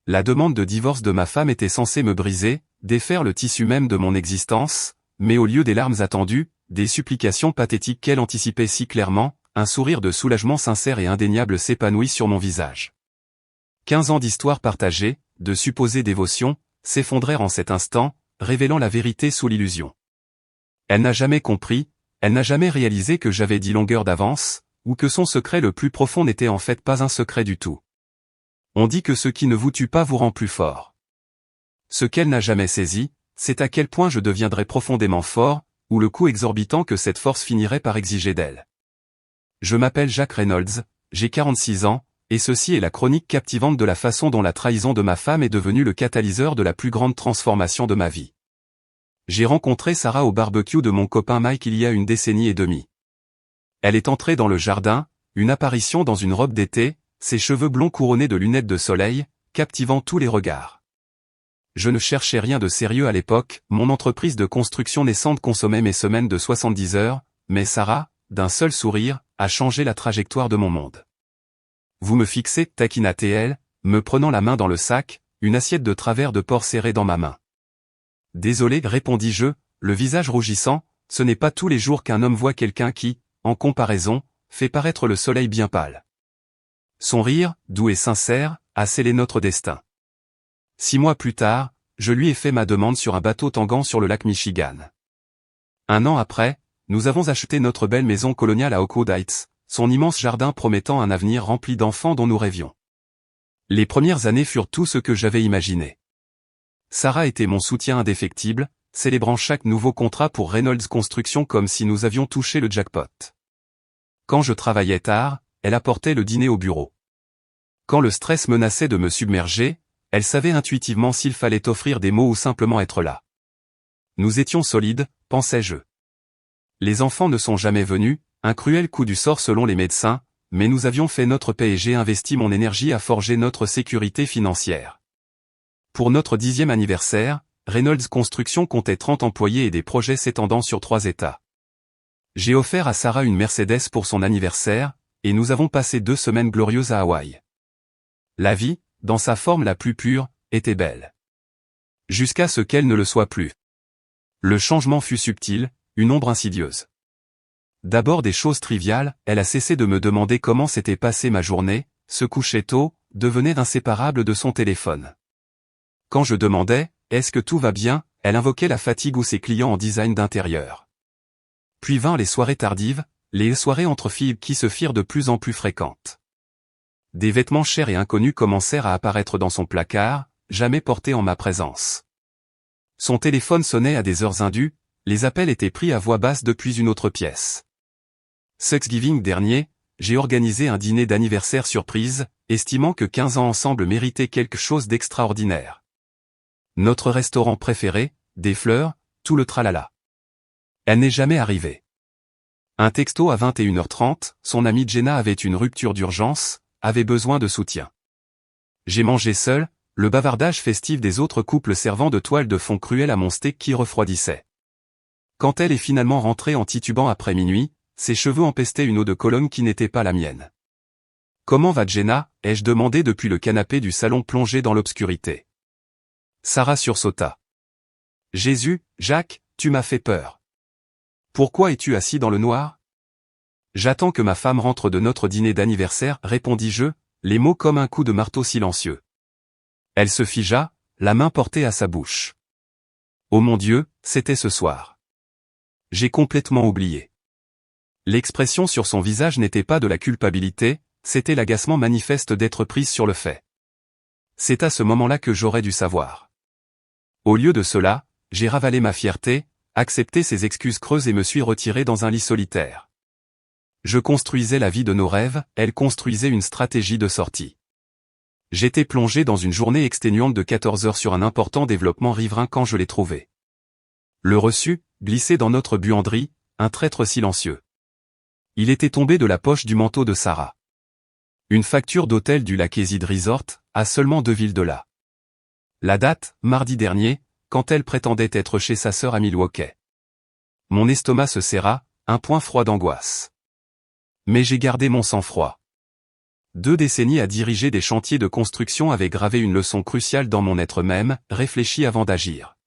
La demande de divorce de ma femme était censée me briser, défaire le tissu même de mon existence, mais au lieu des larmes attendues, des supplications pathétiques qu'elle anticipait si clairement, un sourire de soulagement sincère et indéniable s'épanouit sur mon visage. 15 ans d'histoire partagée, de supposée dévotion, s'effondrèrent en cet instant, révélant la vérité sous l'illusion. Elle n'a jamais compris, elle n'a jamais réalisé que j'avais 10 longueurs d'avance, ou que son secret le plus profond n'était en fait pas un secret du tout. On dit que ce qui ne vous tue pas vous rend plus fort. Ce qu'elle n'a jamais saisi, c'est à quel point je deviendrais profondément fort, ou le coût exorbitant que cette force finirait par exiger d'elle. Je m'appelle Jack Reynolds, j'ai 46 ans, et ceci est la chronique captivante de la façon dont la trahison de ma femme est devenue le catalyseur de la plus grande transformation de ma vie. J'ai rencontré Sarah au barbecue de mon copain Mike il y a 1 décennie et demie. Elle est entrée dans le jardin, une apparition dans une robe d'été, ses cheveux blonds couronnés de lunettes de soleil, captivant tous les regards. Je ne cherchais rien de sérieux à l'époque, mon entreprise de construction naissante consommait mes semaines de 70 heures, mais Sarah, d'un seul sourire, a changé la trajectoire de mon monde. Vous me fixez, taquina-t-elle, me prenant la main dans le sac, une assiette de travers de porc serrée dans ma main. Désolé, répondis-je, le visage rougissant, ce n'est pas tous les jours qu'un homme voit quelqu'un qui, en comparaison, fait paraître le soleil bien pâle. Son rire, doux et sincère, a scellé notre destin. 6 mois plus tard, je lui ai fait ma demande sur un bateau tanguant sur le lac Michigan. 1 an après, nous avons acheté notre belle maison coloniale à Oakwood Heights, son immense jardin promettant un avenir rempli d'enfants dont nous rêvions. Les premières années furent tout ce que j'avais imaginé. Sarah était mon soutien indéfectible, célébrant chaque nouveau contrat pour Reynolds Construction comme si nous avions touché le jackpot. Quand je travaillais tard, elle apportait le dîner au bureau. Quand le stress menaçait de me submerger, elle savait intuitivement s'il fallait offrir des mots ou simplement être là. Nous étions solides, pensais-je. Les enfants ne sont jamais venus, un cruel coup du sort selon les médecins, mais nous avions fait notre paix et j'ai investi mon énergie à forger notre sécurité financière. Pour notre 10e anniversaire, Reynolds Construction comptait 30 employés et des projets s'étendant sur 3 États. J'ai offert à Sarah une Mercedes pour son anniversaire, et nous avons passé 2 semaines glorieuses à Hawaï. La vie, dans sa forme la plus pure, était belle. Jusqu'à ce qu'elle ne le soit plus. Le changement fut subtil, une ombre insidieuse. D'abord des choses triviales, elle a cessé de me demander comment s'était passée ma journée, se couchait tôt, devenait inséparable de son téléphone. Quand je demandais « Est-ce que tout va bien ?», elle invoquait la fatigue ou ses clients en design d'intérieur. Puis vinrent les soirées tardives, les soirées entre filles qui se firent de plus en plus fréquentes. Des vêtements chers et inconnus commencèrent à apparaître dans son placard, jamais portés en ma présence. Son téléphone sonnait à des heures indues, les appels étaient pris à voix basse depuis une autre pièce. Thanksgiving dernier, j'ai organisé un dîner d'anniversaire surprise, estimant que 15 ans ensemble méritaient quelque chose d'extraordinaire. Notre restaurant préféré, des fleurs, tout le tralala. Elle n'est jamais arrivée. Un texto à 21h30, son amie Jenna avait une rupture d'urgence, avait besoin de soutien. J'ai mangé seul, le bavardage festif des autres couples servant de toile de fond cruelle à mon steak qui refroidissait. Quand elle est finalement rentrée en titubant après minuit, ses cheveux empestaient une eau de Cologne qui n'était pas la mienne. « Comment va Jenna ?» ai-je demandé depuis le canapé du salon plongé dans l'obscurité. Sarah sursauta. « Jésus, Jacques, tu m'as fait peur. Pourquoi es-tu assis dans le noir ? » « J'attends que ma femme rentre de notre dîner d'anniversaire, répondis-je, les mots comme un coup de marteau silencieux. Elle se figea, la main portée à sa bouche. Oh mon Dieu, c'était ce soir. J'ai complètement oublié. L'expression sur son visage n'était pas de la culpabilité, c'était l'agacement manifeste d'être prise sur le fait. C'est à ce moment-là que j'aurais dû savoir. Au lieu de cela, j'ai ravalé ma fierté, accepté ses excuses creuses et me suis retiré dans un lit solitaire. Je construisais la vie de nos rêves, elle construisait une stratégie de sortie. J'étais plongé dans une journée exténuante de 14 heures sur un important développement riverain quand je l'ai trouvé. Le reçu, glissé dans notre buanderie, un traître silencieux. Il était tombé de la poche du manteau de Sarah. Une facture d'hôtel du Lakezid Resort, à seulement 2 villes de là. La date, mardi dernier, quand elle prétendait être chez sa sœur à Milwaukee. Mon estomac se serra, un point froid d'angoisse. Mais j'ai gardé mon sang-froid. 2 décennies à diriger des chantiers de construction avaient gravé une leçon cruciale dans mon être même, réfléchi avant d'agir.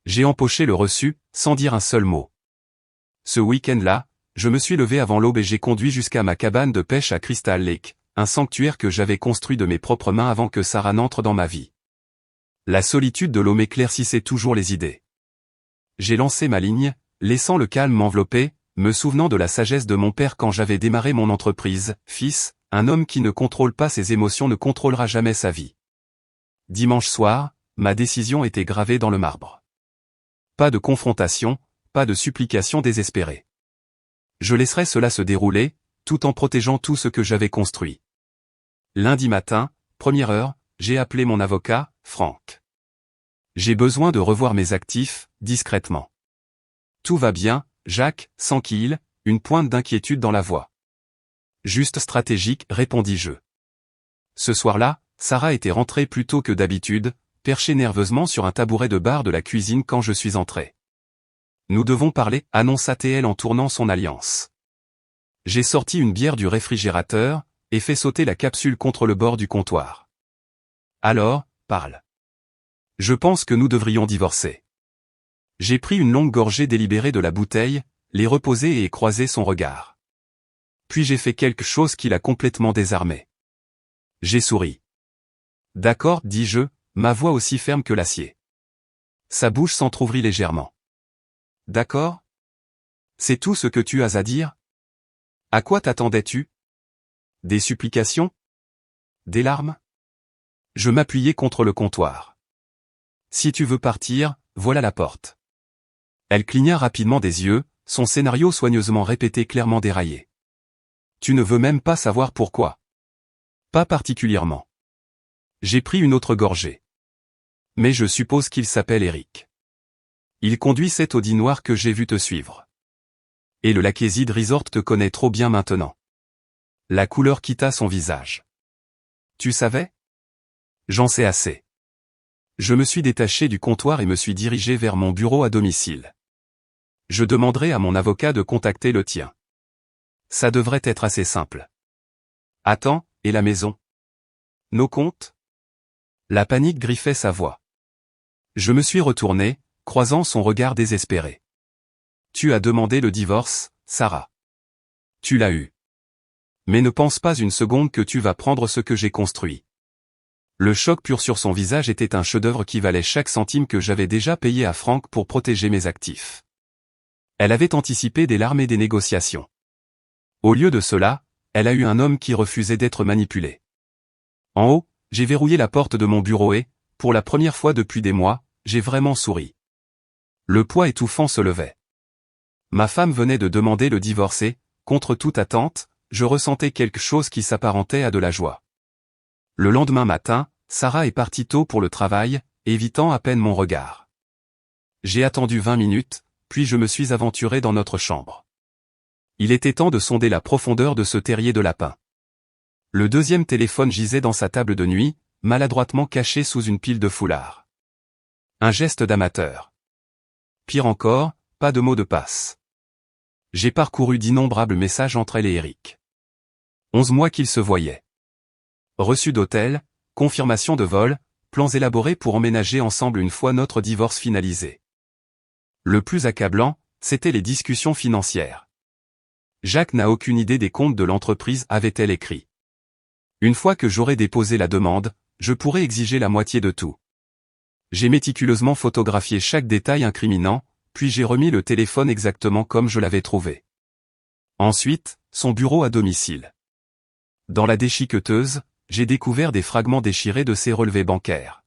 J'ai empoché le reçu, sans dire un seul mot. Ce week-end-là, je me suis levé avant l'aube et j'ai conduit jusqu'à ma cabane de pêche à Crystal Lake, un sanctuaire que j'avais construit de mes propres mains avant que Sarah n'entre dans ma vie. La solitude de l'eau m'éclaircissait toujours les idées. J'ai lancé ma ligne, laissant le calme m'envelopper, me souvenant de la sagesse de mon père quand j'avais démarré mon entreprise. Fils, un homme qui ne contrôle pas ses émotions ne contrôlera jamais sa vie. Dimanche soir, ma décision était gravée dans le marbre. Pas de confrontation, pas de supplication désespérée. Je laisserai cela se dérouler, tout en protégeant tout ce que j'avais construit. Lundi matin, première heure, j'ai appelé mon avocat, Frank. J'ai besoin de revoir mes actifs, discrètement. Tout va bien, Jacques, sans qu'il, une pointe d'inquiétude dans la voix. Juste stratégique, répondis-je. Ce soir-là, Sarah était rentrée plus tôt que d'habitude, perchée nerveusement sur un tabouret de bar de la cuisine quand je suis entré. Nous devons parler, annonça-t-elle en tournant son alliance. J'ai sorti une bière du réfrigérateur, et fait sauter la capsule contre le bord du comptoir. Alors, parle. Je pense que nous devrions divorcer. J'ai pris une longue gorgée délibérée de la bouteille, l'ai reposée et ai croisé son regard. Puis j'ai fait quelque chose qui l'a complètement désarmé. J'ai souri. D'accord, dis-je, ma voix aussi ferme que l'acier. Sa bouche s'entr'ouvrit légèrement. D'accord? C'est tout ce que tu as à dire? À quoi t'attendais-tu? Des supplications? Des larmes? Je m'appuyai contre le comptoir. Si tu veux partir, voilà la porte. Elle cligna rapidement des yeux, son scénario soigneusement répété clairement déraillé. Tu ne veux même pas savoir pourquoi. Pas particulièrement. J'ai pris une autre gorgée. Mais je suppose qu'il s'appelle Eric. Il conduit cet Audi noir que j'ai vu te suivre. Et le Lakezid Resort te connaît trop bien maintenant. La couleur quitta son visage. Tu savais? J'en sais assez. Je me suis détaché du comptoir et me suis dirigé vers mon bureau à domicile. Je demanderai à mon avocat de contacter le tien. Ça devrait être assez simple. Attends, et la maison? Nos comptes? La panique griffait sa voix. Je me suis retourné, croisant son regard désespéré. Tu as demandé le divorce, Sarah. Tu l'as eu. Mais ne pense pas une seconde que tu vas prendre ce que j'ai construit. Le choc pur sur son visage était un chef-d'œuvre qui valait chaque centime que j'avais déjà payé à Frank pour protéger mes actifs. Elle avait anticipé des larmes et des négociations. Au lieu de cela, elle a eu un homme qui refusait d'être manipulé. En haut, j'ai verrouillé la porte de mon bureau et, pour la première fois depuis des mois, j'ai vraiment souri. Le poids étouffant se levait. Ma femme venait de demander le divorce et, contre toute attente, je ressentais quelque chose qui s'apparentait à de la joie. Le lendemain matin, Sarah est partie tôt pour le travail, évitant à peine mon regard. J'ai attendu 20 minutes, puis je me suis aventuré dans notre chambre. Il était temps de sonder la profondeur de ce terrier de lapin. Le deuxième téléphone gisait dans sa table de nuit, maladroitement caché sous une pile de foulards. Un geste d'amateur. Pire encore, pas de mot de passe. J'ai parcouru d'innombrables messages entre elle et Eric. 11 mois qu'ils se voyaient. Reçu d'hôtel, confirmation de vol, plans élaborés pour emménager ensemble une fois notre divorce finalisé. Le plus accablant, c'était les discussions financières. Jacques n'a aucune idée des comptes de l'entreprise, avait-elle écrit. Une fois que j'aurai déposé la demande, je pourrai exiger la moitié de tout. J'ai méticuleusement photographié chaque détail incriminant, puis j'ai remis le téléphone exactement comme je l'avais trouvé. Ensuite, son bureau à domicile. Dans la déchiqueteuse, j'ai découvert des fragments déchirés de ses relevés bancaires.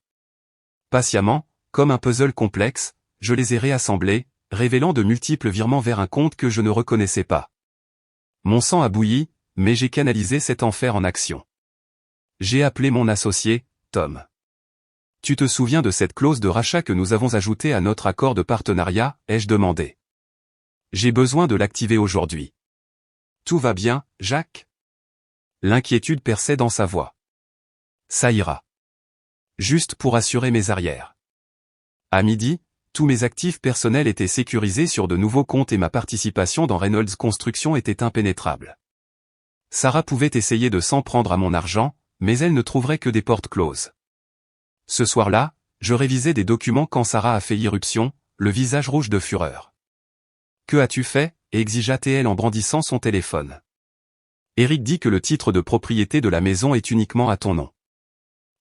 Patiemment, comme un puzzle complexe, je les ai réassemblés, révélant de multiples virements vers un compte que je ne reconnaissais pas. Mon sang a bouilli, mais j'ai canalisé cet enfer en action. J'ai appelé mon associé, Tom. Tu te souviens de cette clause de rachat que nous avons ajoutée à notre accord de partenariat, ai-je demandé. J'ai besoin de l'activer aujourd'hui. Tout va bien, Jacques? L'inquiétude perçait dans sa voix. Ça ira. Juste pour assurer mes arrières. À midi, tous mes actifs personnels étaient sécurisés sur de nouveaux comptes et ma participation dans Reynolds Construction était impénétrable. Sarah pouvait essayer de s'en prendre à mon argent, mais elle ne trouverait que des portes closes. Ce soir-là, je révisais des documents quand Sarah a fait irruption, le visage rouge de fureur. « Que as-tu fait » exigea-t-elle en brandissant son téléphone. « Eric dit que le titre de propriété de la maison est uniquement à ton nom. »«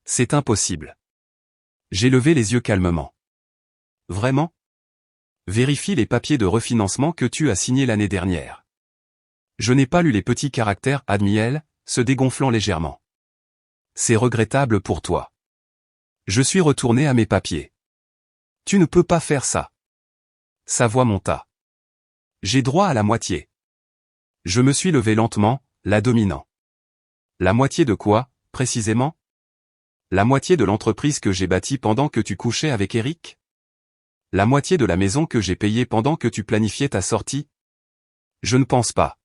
C'est impossible. » J'ai levé les yeux calmement. « Vraiment ? Vérifie les papiers de refinancement que tu as signés l'année dernière. » Je n'ai pas lu les petits caractères, admit-elle, se dégonflant légèrement. « C'est regrettable pour toi. » Je suis retourné à mes papiers. « Tu ne peux pas faire ça. » Sa voix monta. « J'ai droit à la moitié. » Je me suis levé lentement, la dominant. « La moitié de quoi, précisément ? La moitié de l'entreprise que j'ai bâtie pendant que tu couchais avec Eric ? La moitié de la maison que j'ai payée pendant que tu planifiais ta sortie ? Je ne pense pas. »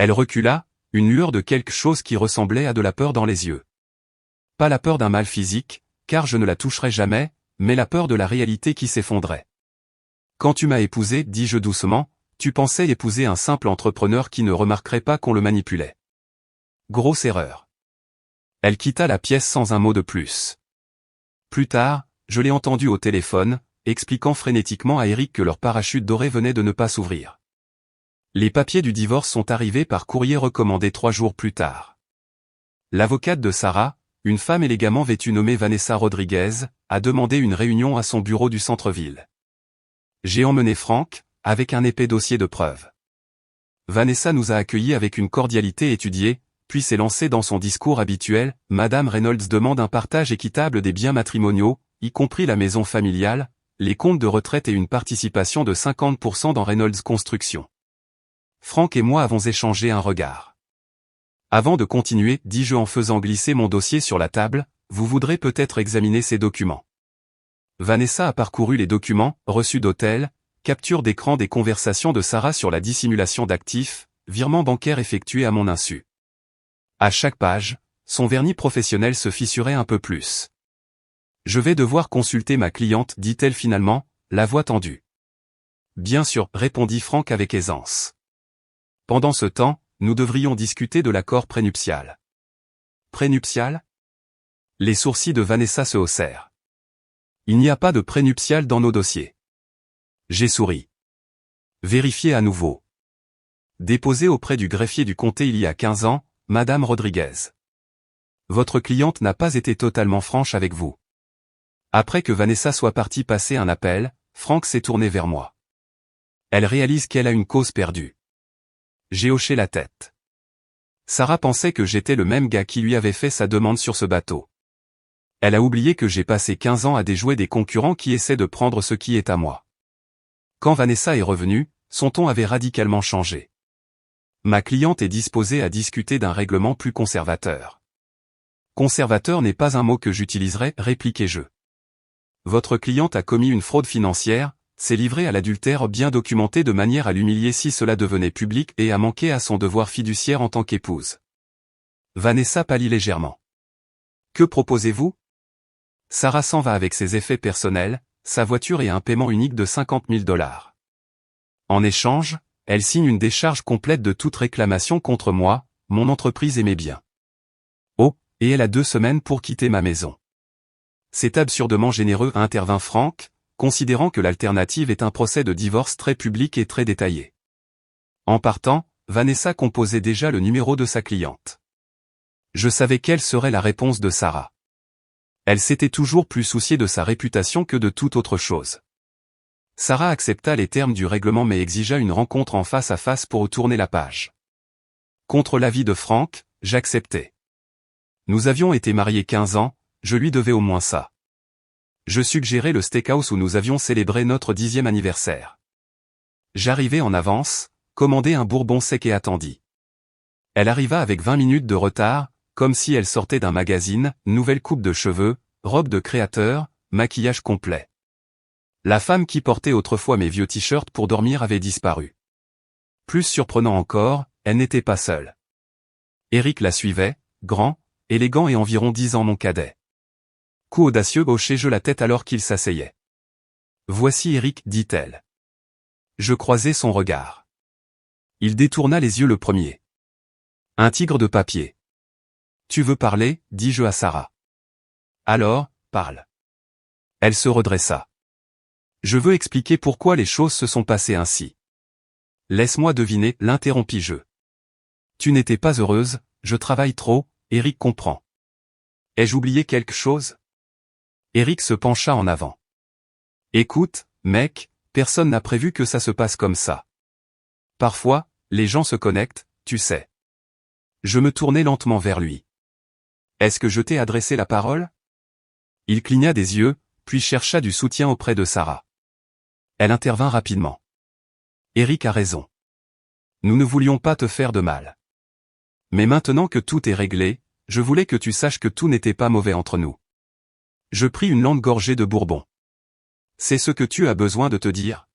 Elle recula, une lueur de quelque chose qui ressemblait à de la peur dans les yeux. Pas la peur d'un mal physique, car je ne la toucherai jamais, mais la peur de la réalité qui s'effondrait. Quand tu m'as épousé, dis-je doucement, tu pensais épouser un simple entrepreneur qui ne remarquerait pas qu'on le manipulait. Grosse erreur. Elle quitta la pièce sans un mot de plus. Plus tard, je l'ai entendu au téléphone, expliquant frénétiquement à Eric que leur parachute doré venait de ne pas s'ouvrir. Les papiers du divorce sont arrivés par courrier recommandé 3 jours plus tard. L'avocate de Sarah, une femme élégamment vêtue nommée Vanessa Rodriguez, a demandé une réunion à son bureau du centre-ville. J'ai emmené Frank, avec un épais dossier de preuves. Vanessa nous a accueillis avec une cordialité étudiée, puis s'est lancée dans son discours habituel. Madame Reynolds demande un partage équitable des biens matrimoniaux, y compris la maison familiale, les comptes de retraite et une participation de 50% dans Reynolds Construction. Frank et moi avons échangé un regard. Avant de continuer, dis-je en faisant glisser mon dossier sur la table, vous voudrez peut-être examiner ces documents. Vanessa a parcouru les documents, reçus d'hôtel, capture d'écran des conversations de Sarah sur la dissimulation d'actifs, virements bancaires effectués à mon insu. À chaque page, son vernis professionnel se fissurait un peu plus. Je vais devoir consulter ma cliente, dit-elle finalement, la voix tendue. Bien sûr, répondit Frank avec aisance. Pendant ce temps, nous devrions discuter de l'accord prénuptial. Prénuptial ? Les sourcils de Vanessa se haussèrent. Il n'y a pas de prénuptial dans nos dossiers. J'ai souri. Vérifiez à nouveau. Déposé auprès du greffier du comté il y a 15 ans, Madame Rodriguez. Votre cliente n'a pas été totalement franche avec vous. Après que Vanessa soit partie passer un appel, Frank s'est tourné vers moi. Elle réalise qu'elle a une cause perdue. J'ai hoché la tête. Sarah pensait que j'étais le même gars qui lui avait fait sa demande sur ce bateau. Elle a oublié que j'ai passé 15 ans à déjouer des concurrents qui essaient de prendre ce qui est à moi. Quand Vanessa est revenue, son ton avait radicalement changé. Ma cliente est disposée à discuter d'un règlement plus conservateur. Conservateur n'est pas un mot que j'utiliserai, répliquai-je. Votre cliente a commis une fraude financière, s'est livrée à l'adultère bien documenté de manière à l'humilier si cela devenait public et a manqué à son devoir fiduciaire en tant qu'épouse. Vanessa pâlit légèrement. Que proposez-vous ? Sarah s'en va avec ses effets personnels, sa voiture et un paiement unique de $50 000. En échange, elle signe une décharge complète de toute réclamation contre moi, mon entreprise et mes biens. Oh, et elle a 2 semaines pour quitter ma maison. C'est absurdement généreux, intervint Frank, considérant que l'alternative est un procès de divorce très public et très détaillé. En partant, Vanessa composait déjà le numéro de sa cliente. Je savais quelle serait la réponse de Sarah. Elle s'était toujours plus souciée de sa réputation que de toute autre chose. Sarah accepta les termes du règlement mais exigea une rencontre en face à face pour tourner la page. Contre l'avis de Frank, j'acceptai. Nous avions été mariés 15 ans, je lui devais au moins ça. Je suggérai le steakhouse où nous avions célébré notre 10e anniversaire. J'arrivai en avance, commandai un bourbon sec et attendis. Elle arriva avec 20 minutes de retard, comme si elle sortait d'un magazine, nouvelle coupe de cheveux, robe de créateur, maquillage complet. La femme qui portait autrefois mes vieux t-shirts pour dormir avait disparu. Plus surprenant encore, elle n'était pas seule. Eric la suivait, grand, élégant et environ 10 ans mon cadet. Coup audacieux hochai-je la tête alors qu'il s'asseyait. Voici Eric, dit-elle. Je croisai son regard. Il détourna les yeux le premier. Un tigre de papier. Tu veux parler, dis-je à Sarah. Alors, parle. Elle se redressa. Je veux expliquer pourquoi les choses se sont passées ainsi. Laisse-moi deviner, l'interrompis-je. Tu n'étais pas heureuse, je travaille trop, Eric comprend. Ai-je oublié quelque chose? Eric se pencha en avant. Écoute, mec, personne n'a prévu que ça se passe comme ça. Parfois, les gens se connectent, tu sais. Je me tournai lentement vers lui. Est-ce que je t'ai adressé la parole? Il cligna des yeux, puis chercha du soutien auprès de Sarah. Elle intervint rapidement. Eric a raison. Nous ne voulions pas te faire de mal. Mais maintenant que tout est réglé, je voulais que tu saches que tout n'était pas mauvais entre nous. Je pris une longue gorgée de bourbon. C'est ce que tu as besoin de te dire?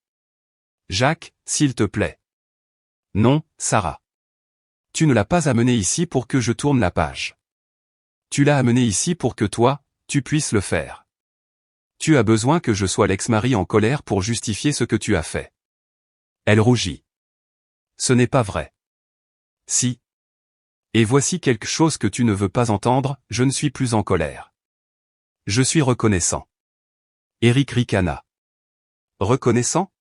Jacques, s'il te plaît. Non, Sarah. Tu ne l'as pas amené ici pour que je tourne la page. Tu l'as amené ici pour que toi, tu puisses le faire. Tu as besoin que je sois l'ex-mari en colère pour justifier ce que tu as fait. Elle rougit. Ce n'est pas vrai. Si. Et voici quelque chose que tu ne veux pas entendre, je ne suis plus en colère. Je suis reconnaissant. Eric ricana. Reconnaissant?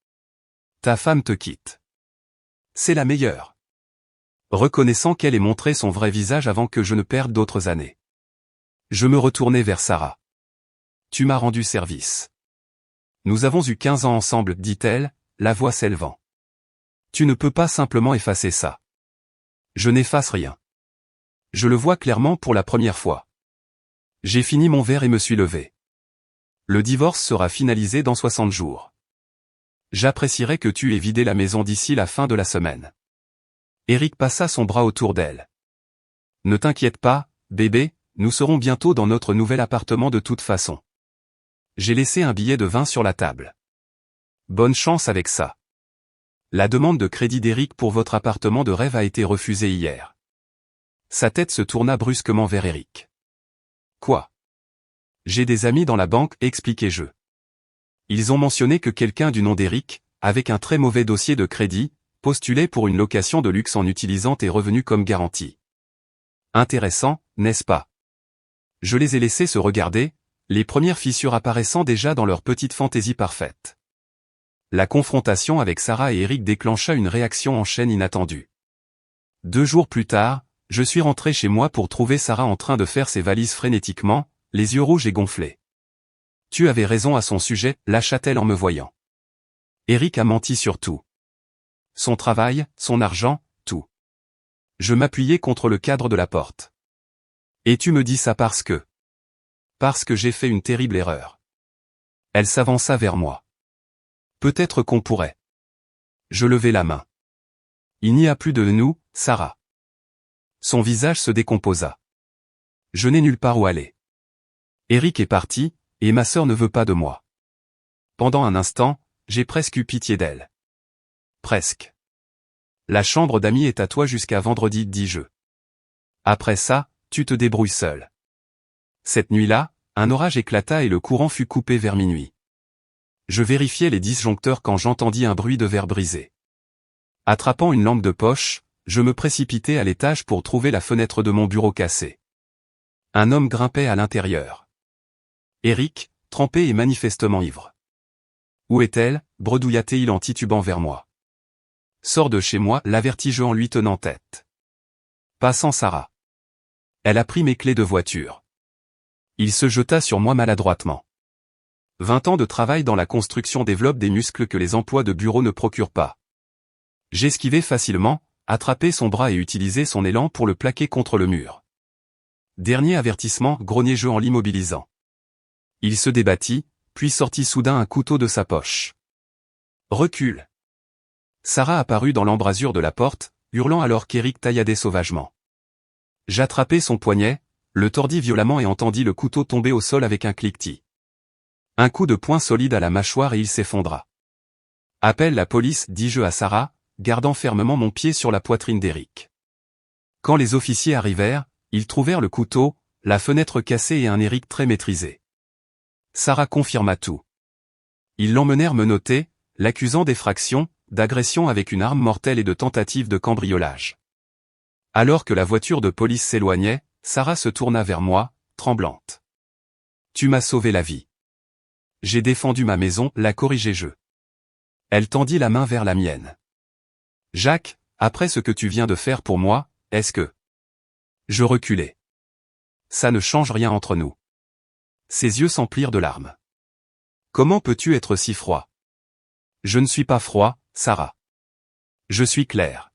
Ta femme te quitte. C'est la meilleure. Reconnaissant qu'elle ait montré son vrai visage avant que je ne perde d'autres années. Je me retournai vers Sarah. Tu m'as rendu service. Nous avons eu 15 ans ensemble, dit-elle, la voix s'élevant. Tu ne peux pas simplement effacer ça. Je n'efface rien. Je le vois clairement pour la première fois. J'ai fini mon verre et me suis levé. Le divorce sera finalisé dans 60 jours. J'apprécierais que tu aies vidé la maison d'ici la fin de la semaine. Eric passa son bras autour d'elle. Ne t'inquiète pas, bébé, nous serons bientôt dans notre nouvel appartement de toute façon. J'ai laissé un billet de 20 sur la table. Bonne chance avec ça. La demande de crédit d'Eric pour votre appartement de rêve a été refusée hier. Sa tête se tourna brusquement vers Eric. Quoi? J'ai des amis dans la banque, expliquai-je. Ils ont mentionné que quelqu'un du nom d'Eric, avec un très mauvais dossier de crédit, postulait pour une location de luxe en utilisant tes revenus comme garantie. Intéressant, n'est-ce pas? Je les ai laissés se regarder, les premières fissures apparaissant déjà dans leur petite fantaisie parfaite. La confrontation avec Sarah et Eric déclencha une réaction en chaîne inattendue. 2 jours plus tard, je suis rentré chez moi pour trouver Sarah en train de faire ses valises frénétiquement, les yeux rouges et gonflés. Tu avais raison à son sujet, lâcha-t-elle en me voyant. Eric a menti sur tout. Son travail, son argent, tout. Je m'appuyais contre le cadre de la porte. Et tu me dis ça parce que... Parce que j'ai fait une terrible erreur. Elle s'avança vers moi. Peut-être qu'on pourrait. Je levai la main. Il n'y a plus de nous, Sarah. Son visage se décomposa. Je n'ai nulle part où aller. Eric est parti, et ma sœur ne veut pas de moi. Pendant un instant, j'ai presque eu pitié d'elle. Presque. La chambre d'amis est à toi jusqu'à vendredi, dis-je. Après ça, tu te débrouilles seul. Cette nuit-là, un orage éclata et le courant fut coupé vers minuit. Je vérifiais les disjoncteurs quand j'entendis un bruit de verre brisé. Attrapant une lampe de poche, je me précipitai à l'étage pour trouver la fenêtre de mon bureau cassée. Un homme grimpait à l'intérieur. Eric, trempé et manifestement ivre. Où est-elle, bredouilla-t-il en titubant vers moi. Sors de chez moi, l'avertis-je en lui tenant tête. Passant Sarah. Elle a pris mes clés de voiture. Il se jeta sur moi maladroitement. 20 ans de travail dans la construction développent des muscles que les emplois de bureau ne procurent pas. J'esquivai facilement, attrapai son bras et utilisai son élan pour le plaquer contre le mur. Dernier avertissement, grognai-je en l'immobilisant. Il se débattit, puis sortit soudain un couteau de sa poche. Recule. Sarah apparut dans l'embrasure de la porte, hurlant alors qu'Eric tailladait sauvagement. J'attrapai son poignet, le tordis violemment et entendis le couteau tomber au sol avec un cliquetis. Un coup de poing solide à la mâchoire et il s'effondra. Appelle la police, dis-je à Sarah, gardant fermement mon pied sur la poitrine d'Eric. Quand les officiers arrivèrent, ils trouvèrent le couteau, la fenêtre cassée et un Eric très maîtrisé. Sarah confirma tout. Ils l'emmenèrent menotter, l'accusant d'effraction, d'agression avec une arme mortelle et de tentative de cambriolage. Alors que la voiture de police s'éloignait, Sarah se tourna vers moi, tremblante. Tu m'as sauvé la vie. J'ai défendu ma maison, l'a corrigé je. Elle tendit la main vers la mienne. Jacques, après ce que tu viens de faire pour moi, est-ce que... Je reculai. Ça ne change rien entre nous. Ses yeux s'emplirent de larmes. Comment peux-tu être si froid? Je ne suis pas froid, Sarah. Je suis clair.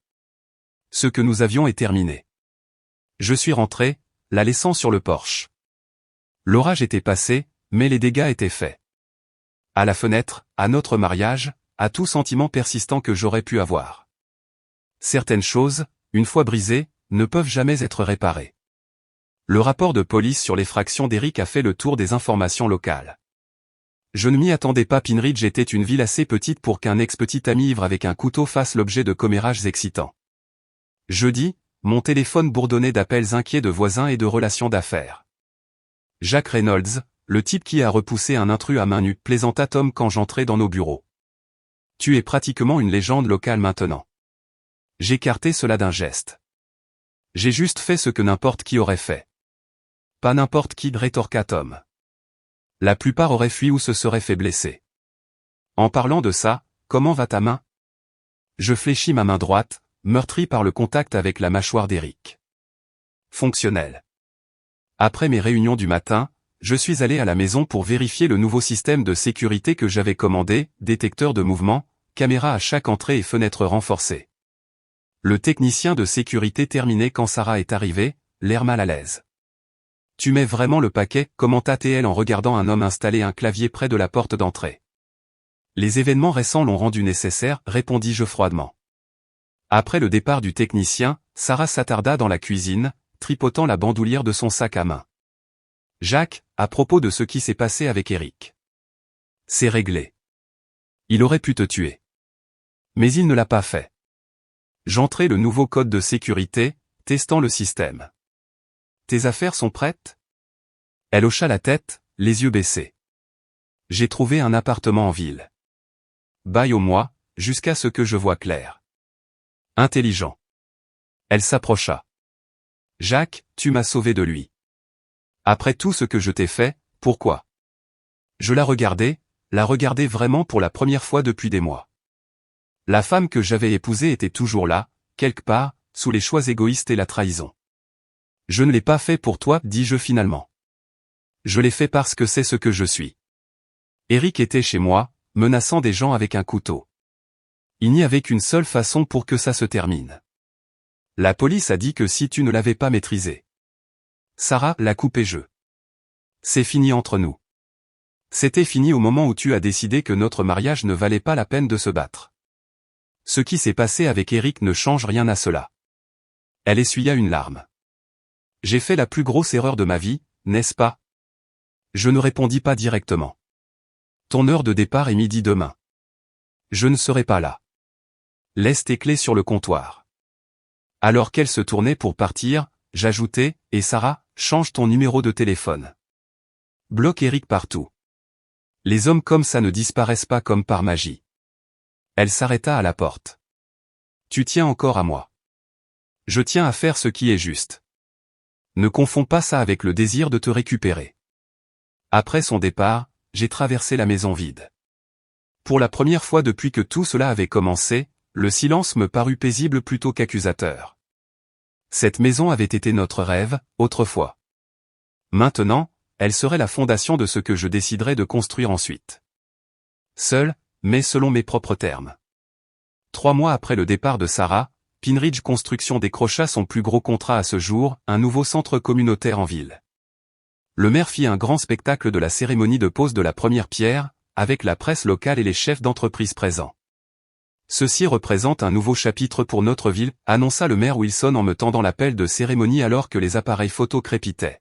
Ce que nous avions est terminé. Je suis rentré, la laissant sur le porche. L'orage était passé, mais les dégâts étaient faits. À la fenêtre, à notre mariage, à tout sentiment persistant que j'aurais pu avoir. Certaines choses, une fois brisées, ne peuvent jamais être réparées. Le rapport de police sur l'effraction d'Eric a fait le tour des informations locales. Je ne m'y attendais pas. Pine Ridge était une ville assez petite pour qu'un ex-petit ami ivre avec un couteau fasse l'objet de commérages excitants. Jeudi, mon téléphone bourdonnait d'appels inquiets de voisins et de relations d'affaires. Jack Reynolds, le type qui a repoussé un intrus à main nue, plaisanta Tom quand j'entrai dans nos bureaux. Tu es pratiquement une légende locale maintenant. J'écartai cela d'un geste. J'ai juste fait ce que n'importe qui aurait fait. Pas n'importe qui, rétorqua Tom. La plupart auraient fui ou se seraient fait blesser. En parlant de ça, comment va ta main? Je fléchis ma main droite, meurtrie par le contact avec la mâchoire d'Eric. Fonctionnel. Après mes réunions du matin, je suis allé à la maison pour vérifier le nouveau système de sécurité que j'avais commandé, détecteur de mouvement, caméra à chaque entrée et fenêtre renforcée. Le technicien de sécurité terminait quand Sarah est arrivée, l'air mal à l'aise. Tu mets vraiment le paquet, commenta-t-elle en regardant un homme installer un clavier près de la porte d'entrée. Les événements récents l'ont rendu nécessaire, répondis-je froidement. Après le départ du technicien, Sarah s'attarda dans la cuisine, tripotant la bandoulière de son sac à main. Jacques, à propos de ce qui s'est passé avec Eric. C'est réglé. Il aurait pu te tuer. Mais il ne l'a pas fait. J'entrai le nouveau code de sécurité, testant le système. Tes affaires sont prêtes? Elle hocha la tête, les yeux baissés. J'ai trouvé un appartement en ville. Baille au mois, jusqu'à ce que je voie clair. Intelligent. Elle s'approcha. Jacques, tu m'as sauvé de lui. Après tout ce que je t'ai fait, pourquoi? Je la regardais vraiment pour la première fois depuis des mois. La femme que j'avais épousée était toujours là, quelque part, sous les choix égoïstes et la trahison. Je ne l'ai pas fait pour toi, dis-je finalement. Je l'ai fait parce que c'est ce que je suis. Eric était chez moi, menaçant des gens avec un couteau. Il n'y avait qu'une seule façon pour que ça se termine. La police a dit que si tu ne l'avais pas maîtrisé. Sarah l'a coupé je. C'est fini entre nous. C'était fini au moment où tu as décidé que notre mariage ne valait pas la peine de se battre. Ce qui s'est passé avec Eric ne change rien à cela. Elle essuya une larme. J'ai fait la plus grosse erreur de ma vie, n'est-ce pas? Je ne répondis pas directement. Ton heure de départ est midi demain. Je ne serai pas là. Laisse tes clés sur le comptoir. Alors qu'elle se tournait pour partir, j'ajoutai, et Sarah, change ton numéro de téléphone. Bloque Eric partout. Les hommes comme ça ne disparaissent pas comme par magie. Elle s'arrêta à la porte. Tu tiens encore à moi. Je tiens à faire ce qui est juste. Ne confonds pas ça avec le désir de te récupérer. Après son départ, j'ai traversé la maison vide. Pour la première fois depuis que tout cela avait commencé, le silence me parut paisible plutôt qu'accusateur. Cette maison avait été notre rêve, autrefois. Maintenant, elle serait la fondation de ce que je déciderais de construire ensuite. Seul, mais selon mes propres termes. 3 mois après le départ de Sarah, Pine Ridge Construction décrocha son plus gros contrat à ce jour, un nouveau centre communautaire en ville. Le maire fit un grand spectacle de la cérémonie de pose de la première pierre, avec la presse locale et les chefs d'entreprise présents. Ceci représente un nouveau chapitre pour notre ville, annonça le maire Wilson en me tendant l'appel de cérémonie alors que les appareils photo crépitaient.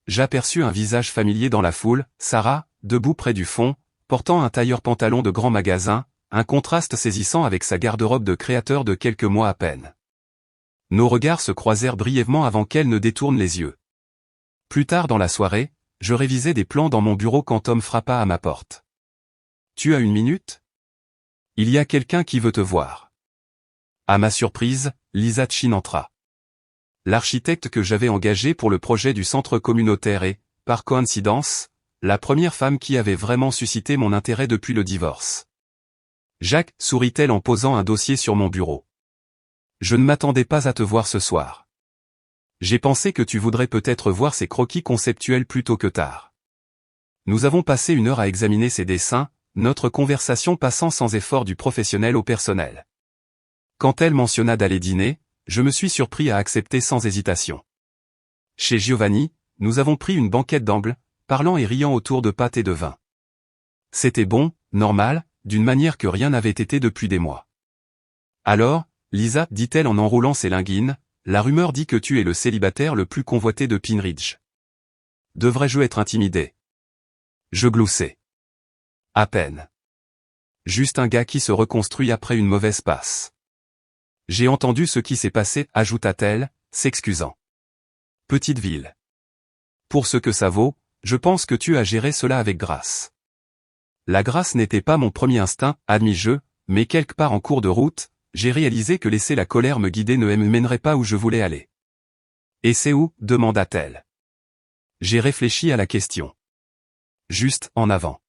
J'aperçus un visage familier dans la foule, Sarah, debout près du fond, portant un tailleur pantalon de grand magasin, un contraste saisissant avec sa garde-robe de créateur de quelques mois à peine. Nos regards se croisèrent brièvement avant qu'elle ne détourne les yeux. Plus tard dans la soirée, je révisais des plans dans mon bureau quand Tom frappa à ma porte. « Tu as une minute ? Il y a quelqu'un qui veut te voir. » À ma surprise, Lisa Chin entra. l'architecte que j'avais engagé pour le projet du centre communautaire est, par coïncidence, la première femme qui avait vraiment suscité mon intérêt depuis le divorce. Jacques, sourit-elle en posant un dossier sur mon bureau. Je ne m'attendais pas à te voir ce soir. J'ai pensé que tu voudrais peut-être voir ces croquis conceptuels plus tôt que tard. Nous avons passé 1 heure à examiner ces dessins, notre conversation passant sans effort du professionnel au personnel. Quand elle mentionna d'aller dîner, je me suis surpris à accepter sans hésitation. Chez Giovanni, nous avons pris une banquette d'angle, parlant et riant autour de pâtes et de vin. C'était bon, normal, d'une manière que rien n'avait été depuis des mois. Alors, Lisa, dit-elle en enroulant ses linguines, la rumeur dit que tu es le célibataire le plus convoité de Pine Ridge. Devrais-je être intimidé? Je gloussai. À peine. Juste un gars qui se reconstruit après une mauvaise passe. J'ai entendu ce qui s'est passé, ajouta-t-elle, s'excusant. Petite ville. Pour ce que ça vaut, je pense que tu as géré cela avec grâce. La grâce n'était pas mon premier instinct, admis-je, mais quelque part en cours de route, j'ai réalisé que laisser la colère me guider ne me mènerait pas où je voulais aller. Et c'est où? Demanda-t-elle. J'ai réfléchi à la question. Juste en avant.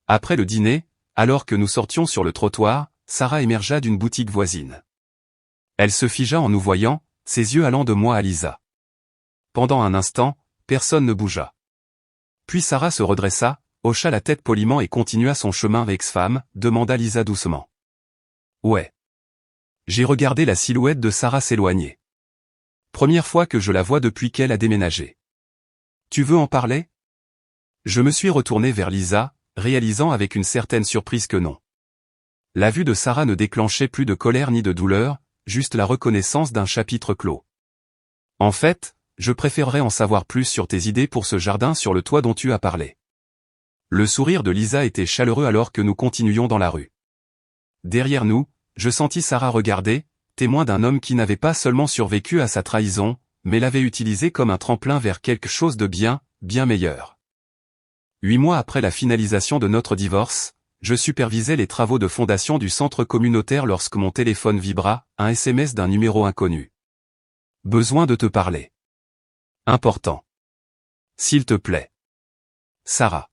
Après le dîner, alors que nous sortions sur le trottoir, Sarah émergea d'une boutique voisine. Elle se figea en nous voyant, ses yeux allant de moi à Lisa. Pendant un instant, personne ne bougea. Puis Sarah se redressa, hocha la tête poliment et continua son chemin ex-femme, demanda Lisa doucement. Ouais. J'ai regardé la silhouette de Sarah s'éloigner. Première fois que je la vois depuis qu'elle a déménagé. Tu veux en parler? Je me suis retourné vers Lisa, réalisant avec une certaine surprise que non. La vue de Sarah ne déclenchait plus de colère ni de douleur, juste la reconnaissance d'un chapitre clos. En fait, je préférerais en savoir plus sur tes idées pour ce jardin sur le toit dont tu as parlé. Le sourire de Lisa était chaleureux alors que nous continuions dans la rue. Derrière nous, je sentis Sarah regarder, témoin d'un homme qui n'avait pas seulement survécu à sa trahison, mais l'avait utilisé comme un tremplin vers quelque chose de bien, bien meilleur. 8 mois après la finalisation de notre divorce, je supervisais les travaux de fondation du centre communautaire lorsque mon téléphone vibra, un SMS d'un numéro inconnu. Besoin de te parler. Important. S'il te plaît. Sarah.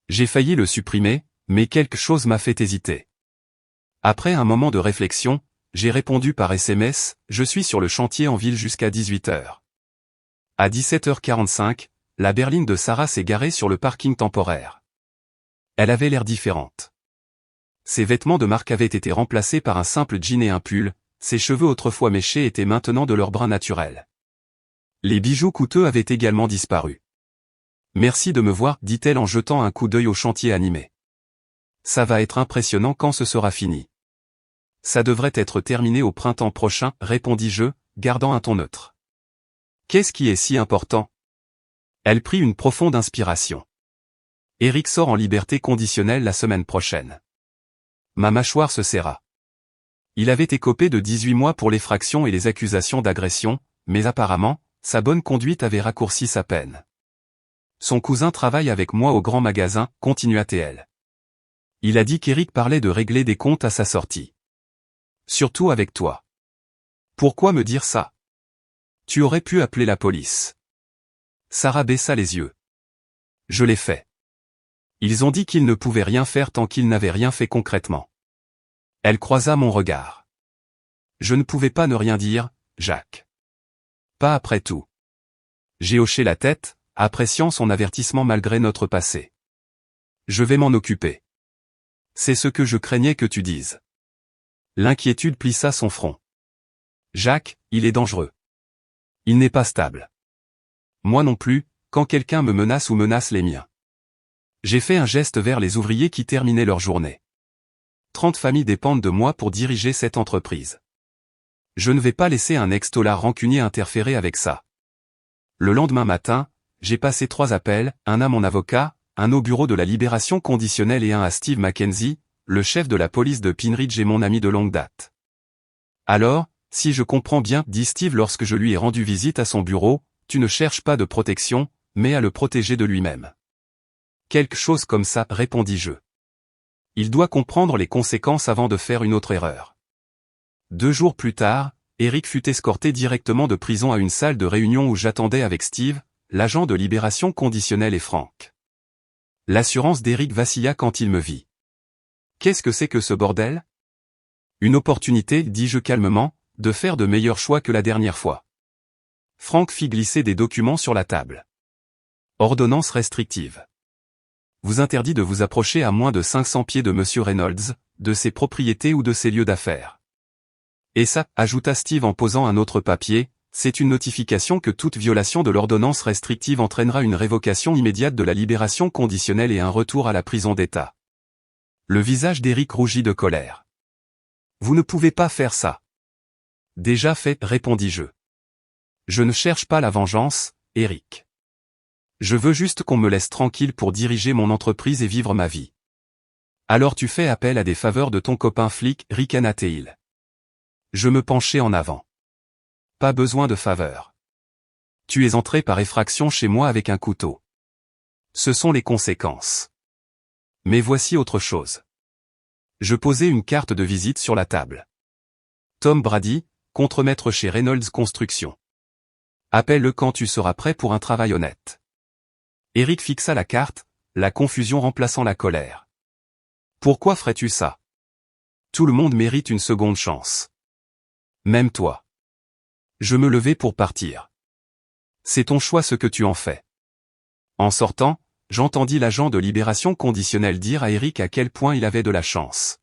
J'ai failli le supprimer, mais quelque chose m'a fait hésiter. Après un moment de réflexion, j'ai répondu par SMS, je suis sur le chantier en ville jusqu'à 18h. À 17h45, la berline de Sarah s'est garée sur le parking temporaire. Elle avait l'air différente. Ses vêtements de marque avaient été remplacés par un simple jean et un pull, ses cheveux autrefois méchés étaient maintenant de leur brun naturel. Les bijoux coûteux avaient également disparu. Merci de me voir, dit-elle en jetant un coup d'œil au chantier animé. Ça va être impressionnant quand ce sera fini. Ça devrait être terminé au printemps prochain, répondis-je, gardant un ton neutre. Qu'est-ce qui est si important? Elle prit une profonde inspiration. Eric sort en liberté conditionnelle la semaine prochaine. Ma mâchoire se serra. Il avait écopé de 18 mois pour l'effraction et les accusations d'agression, mais apparemment, sa bonne conduite avait raccourci sa peine. Son cousin travaille avec moi au grand magasin, continua-t-elle. Il a dit qu'Eric parlait de régler des comptes à sa sortie. Surtout avec toi. Pourquoi me dire ça? Tu aurais pu appeler la police. Sarah baissa les yeux. Je l'ai fait. Ils ont dit qu'ils ne pouvaient rien faire tant qu'ils n'avaient rien fait concrètement. Elle croisa mon regard. Je ne pouvais pas ne rien dire, Jacques. Pas après tout. J'ai hoché la tête, appréciant son avertissement malgré notre passé. Je vais m'en occuper. C'est ce que je craignais que tu dises. L'inquiétude plissa son front. Jacques, il est dangereux. Il n'est pas stable. Moi non plus, quand quelqu'un me menace ou menace les miens. J'ai fait un geste vers les ouvriers qui terminaient leur journée. 30 familles dépendent de moi pour diriger cette entreprise. Je ne vais pas laisser un ex-tolard rancunier interférer avec ça. Le lendemain matin, j'ai passé 3 appels, un à mon avocat, un au bureau de la libération conditionnelle et un à Steve Mackenzie, le chef de la police de Pine Ridge et mon ami de longue date. Alors, si je comprends bien, dit Steve lorsque je lui ai rendu visite à son bureau, tu ne cherches pas de protection, mais à le protéger de lui-même. Quelque chose comme ça, répondis-je. Il doit comprendre les conséquences avant de faire une autre erreur. 2 jours plus tard, Eric fut escorté directement de prison à une salle de réunion où j'attendais avec Steve, l'agent de libération conditionnelle et Frank. L'assurance d'Eric vacilla quand il me vit. Qu'est-ce que c'est que ce bordel? Une opportunité, dis-je calmement, de faire de meilleurs choix que la dernière fois. Frank fit glisser des documents sur la table. Ordonnance restrictive. Vous interdit de vous approcher à moins de 500 pieds de Monsieur Reynolds, de ses propriétés ou de ses lieux d'affaires. Et ça, ajouta Steve en posant un autre papier, c'est une notification que toute violation de l'ordonnance restrictive entraînera une révocation immédiate de la libération conditionnelle et un retour à la prison d'État. Le visage d'Eric rougit de colère. Vous ne pouvez pas faire ça. Déjà fait, répondis-je. Je ne cherche pas la vengeance, Eric. Je veux juste qu'on me laisse tranquille pour diriger mon entreprise et vivre ma vie. Alors tu fais appel à des faveurs de ton copain flic, ricana-t-il. Je me penchai en avant. Pas besoin de faveur. Tu es entré par effraction chez moi avec un couteau. Ce sont les conséquences. Mais voici autre chose. Je posai une carte de visite sur la table. Tom Brady, contremaître chez Reynolds Construction. Appelle-le quand tu seras prêt pour un travail honnête. Eric fixa la carte, la confusion remplaçant la colère. Pourquoi ferais-tu ça? Tout le monde mérite une seconde chance. Même toi. Je me levai pour partir. C'est ton choix ce que tu en fais. En sortant, j'entendis l'agent de libération conditionnelle dire à Eric à quel point il avait de la chance.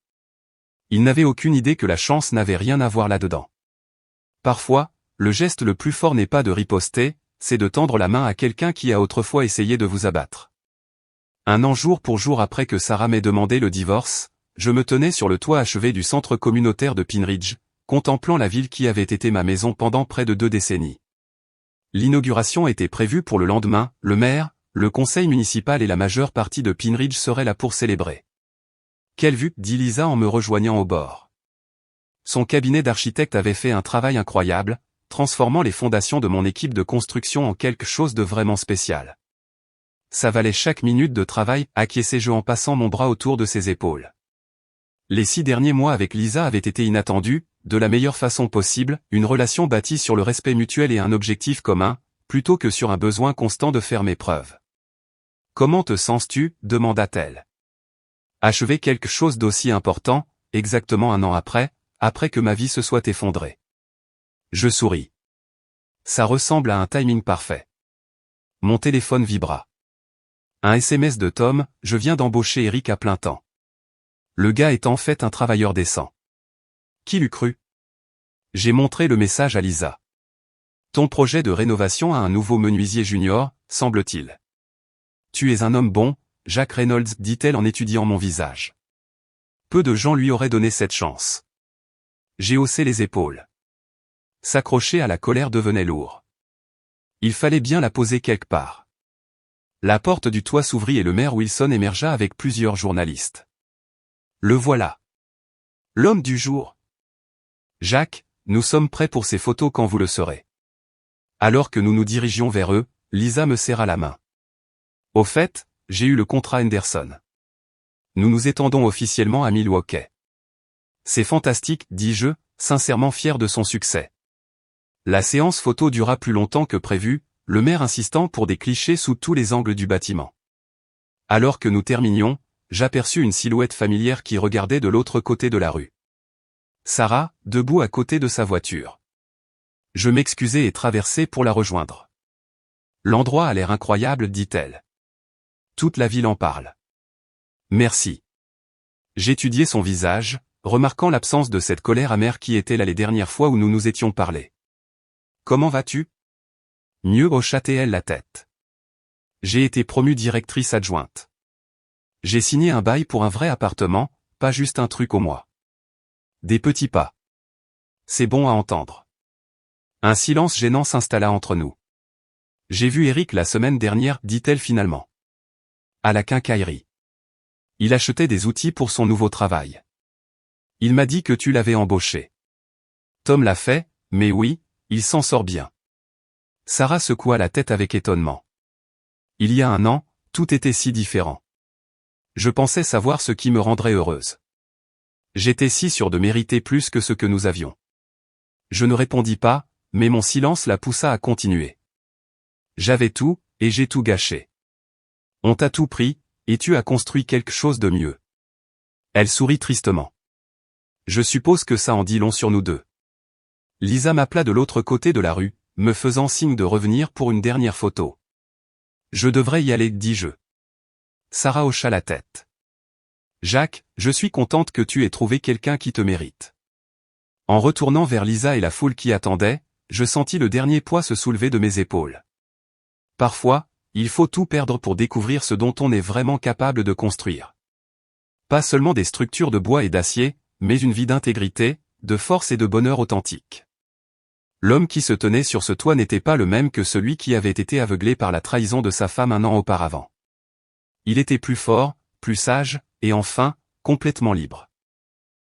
Il n'avait aucune idée que la chance n'avait rien à voir là-dedans. Parfois, le geste le plus fort n'est pas de riposter, c'est de tendre la main à quelqu'un qui a autrefois essayé de vous abattre. Un an jour pour jour après que Sarah m'ait demandé le divorce, je me tenais sur le toit achevé du centre communautaire de Pine-Ridge, contemplant la ville qui avait été ma maison pendant près de 2 décennies. L'inauguration était prévue pour le lendemain, le maire, le conseil municipal et la majeure partie de Pine-Ridge seraient là pour célébrer. Quelle vue, dit Lisa en me rejoignant au bord. Son cabinet d'architecte avait fait un travail incroyable, transformant les fondations de mon équipe de construction en quelque chose de vraiment spécial. Ça valait chaque minute de travail, acquiesçai-je en passant mon bras autour de ses épaules. Les 6 derniers mois avec Lisa avaient été inattendus, de la meilleure façon possible, une relation bâtie sur le respect mutuel et un objectif commun, plutôt que sur un besoin constant de faire mes preuves. Comment te sens-tu? Demanda-t-elle. Achever quelque chose d'aussi important, exactement un an après que ma vie se soit effondrée. Je souris. Ça ressemble à un timing parfait. Mon téléphone vibra. Un SMS de Tom, je viens d'embaucher Eric à plein temps. Le gars est en fait un travailleur décent. Qui l'eût cru? J'ai montré le message à Lisa. Ton projet de rénovation a un nouveau menuisier junior, semble-t-il. Tu es un homme bon, Jack Reynolds, dit-elle en étudiant mon visage. Peu de gens lui auraient donné cette chance. J'ai haussé les épaules. S'accrocher à la colère devenait lourd. Il fallait bien la poser quelque part. La porte du toit s'ouvrit et le maire Wilson émergea avec plusieurs journalistes. Le voilà. L'homme du jour. Jack, nous sommes prêts pour ces photos quand vous le serez. Alors que nous nous dirigions vers eux, Lisa me serra la main. Au fait, j'ai eu le contrat Henderson. Nous nous étendons officiellement à Milwaukee. C'est fantastique, dis-je, sincèrement fier de son succès. La séance photo dura plus longtemps que prévu, le maire insistant pour des clichés sous tous les angles du bâtiment. Alors que nous terminions, j'aperçus une silhouette familière qui regardait de l'autre côté de la rue. Sarah, debout à côté de sa voiture. Je m'excusai et traversai pour la rejoindre. L'endroit a l'air incroyable, dit-elle. Toute la ville en parle. Merci. J'étudiai son visage, remarquant l'absence de cette colère amère qui était là les dernières fois où nous nous étions parlé. Comment vas-tu? Mieux, hocha-t-elle la tête. J'ai été promue directrice adjointe. J'ai signé un bail pour un vrai appartement, pas juste un truc au mois. Des petits pas. C'est bon à entendre. Un silence gênant s'installa entre nous. J'ai vu Eric la semaine dernière, dit-elle finalement. À la quincaillerie. Il achetait des outils pour son nouveau travail. Il m'a dit que tu l'avais embauché. Tom l'a fait, mais oui, il s'en sort bien. Sarah secoua la tête avec étonnement. Il y a un an, tout était si différent. Je pensais savoir ce qui me rendrait heureuse. J'étais si sûr de mériter plus que ce que nous avions. Je ne répondis pas, mais mon silence la poussa à continuer. J'avais tout, et j'ai tout gâché. On t'a tout pris, et tu as construit quelque chose de mieux. Elle sourit tristement. Je suppose que ça en dit long sur nous deux. Lisa m'appela de l'autre côté de la rue, me faisant signe de revenir pour une dernière photo. Je devrais y aller, dis-je. Sarah hocha la tête. Jacques, je suis contente que tu aies trouvé quelqu'un qui te mérite. En retournant vers Lisa et la foule qui attendait, je sentis le dernier poids se soulever de mes épaules. Parfois, il faut tout perdre pour découvrir ce dont on est vraiment capable de construire. Pas seulement des structures de bois et d'acier, mais une vie d'intégrité, de force et de bonheur authentique. L'homme qui se tenait sur ce toit n'était pas le même que celui qui avait été aveuglé par la trahison de sa femme un an auparavant. Il était plus fort, plus sage, et enfin, complètement libre.